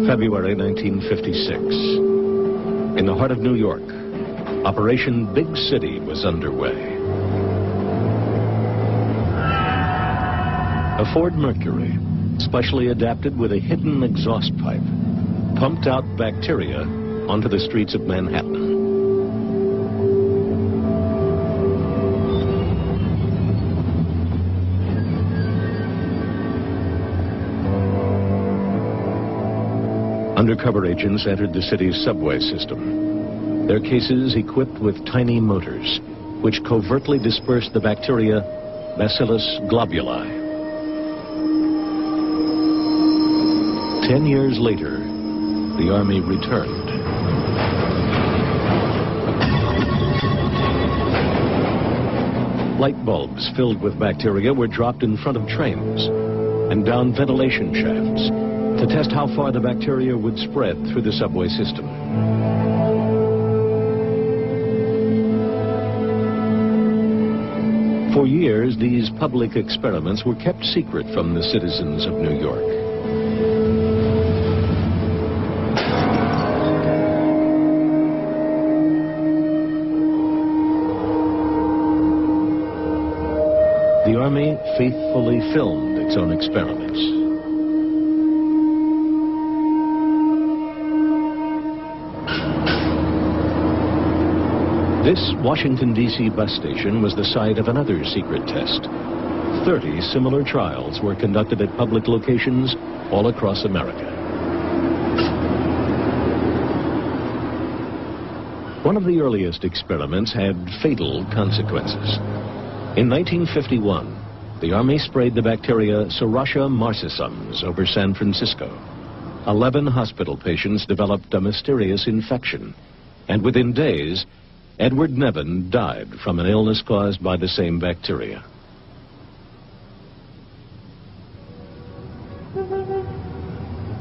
February 1956. In the heart of New York, Operation Big City was underway. A Ford Mercury, specially adapted with a hidden exhaust pipe, pumped out bacteria onto the streets of Manhattan. Undercover agents entered the city's subway system, their cases equipped with tiny motors, which covertly dispersed the bacteria Bacillus globuli. 10 years later, the Army returned. Light bulbs filled with bacteria were dropped in front of trains and down ventilation shafts to test how far the bacteria would spread through the subway system. For years, these public experiments were kept secret from the citizens of New York. The Army faithfully filmed its own experiments. This Washington, D.C. bus station was the site of another secret test. 30 similar trials were conducted at public locations all across America. One of the earliest experiments had fatal consequences. In 1951, the Army sprayed the bacteria Serratia marcescens over San Francisco. 11 hospital patients developed a mysterious infection, and within days, Edward Nevin died from an illness caused by the same bacteria.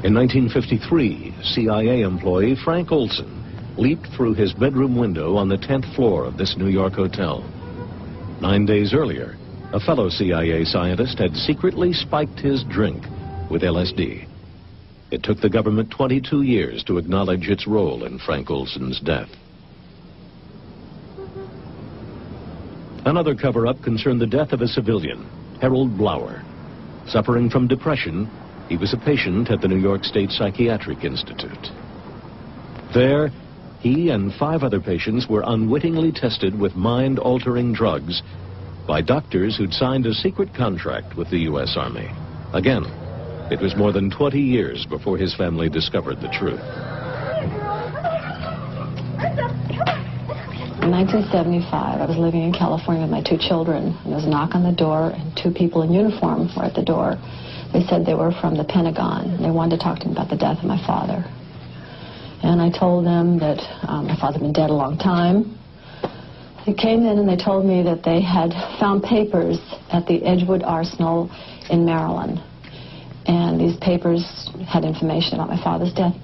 In 1953, CIA employee Frank Olson leaped through his bedroom window on the 10th floor of this New York hotel. 9 days earlier, a fellow CIA scientist had secretly spiked his drink with LSD. It took the government 22 years to acknowledge its role in Frank Olson's death. Another cover-up concerned the death of a civilian, Harold Blower. Suffering from depression, he was a patient at the New York State Psychiatric Institute. There, he and 5 other patients were unwittingly tested with mind-altering drugs by doctors who'd signed a secret contract with the U.S. Army. Again, it was more than 20 years before his family discovered the truth. In 1975, I was living in California with my 2 children, and there was a knock on the door, and 2 people in uniform were at the door. They said they were from the Pentagon, and they wanted to talk to me about the death of my father. And I told them that my father had been dead a long time. They came in and they told me that they had found papers at the Edgewood Arsenal in Maryland, and these papers had information about my father's death.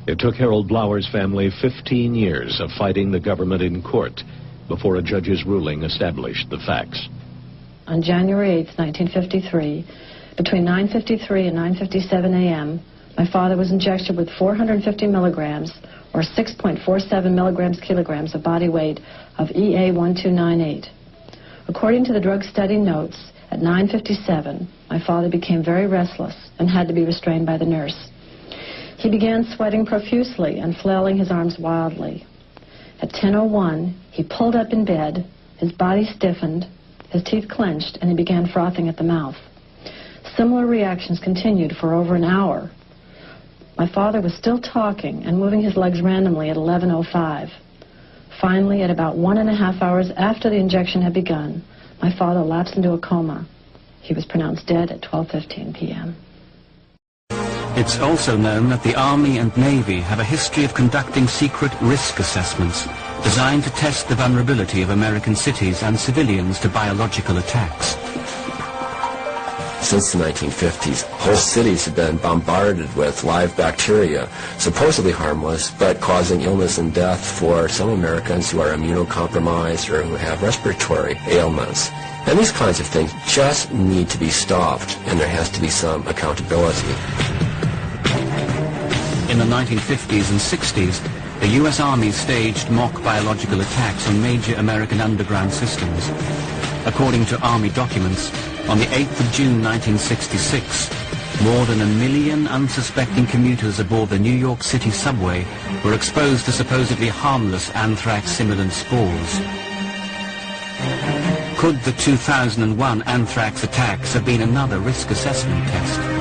It took Harold Blower's family 15 years of fighting the government in court before a judge's ruling established the facts. On January 8, 1953, between 9:53 and 9:57 a.m., my father was injected with 450 milligrams, or 6.47 milligrams kilograms of body weight of EA1298. According to the drug study notes, at 9:57, my father became very restless and had to be restrained by the nurse. He began sweating profusely and flailing his arms wildly. At 10:01, he pulled up in bed, his body stiffened, his teeth clenched, and he began frothing at the mouth. Similar reactions continued for over an hour. My father was still talking and moving his legs randomly at 11:05. Finally, at about 1.5 hours after the injection had begun, my father lapsed into a coma. He was pronounced dead at 12:15 p.m. It's also known that the Army and Navy have a history of conducting secret risk assessments designed to test the vulnerability of American cities and civilians to biological attacks. Since the 1950s, whole cities have been bombarded with live bacteria, supposedly harmless, but causing illness and death for some Americans who are immunocompromised or who have respiratory ailments. And these kinds of things just need to be stopped, and there has to be some accountability. In the 1950s and 60s, the US Army staged mock biological attacks on major American underground systems. According to Army documents, on the 8th of June 1966, more than 1 million unsuspecting commuters aboard the New York City subway were exposed to supposedly harmless anthrax simulant spores. Could the 2001 anthrax attacks have been another risk assessment test?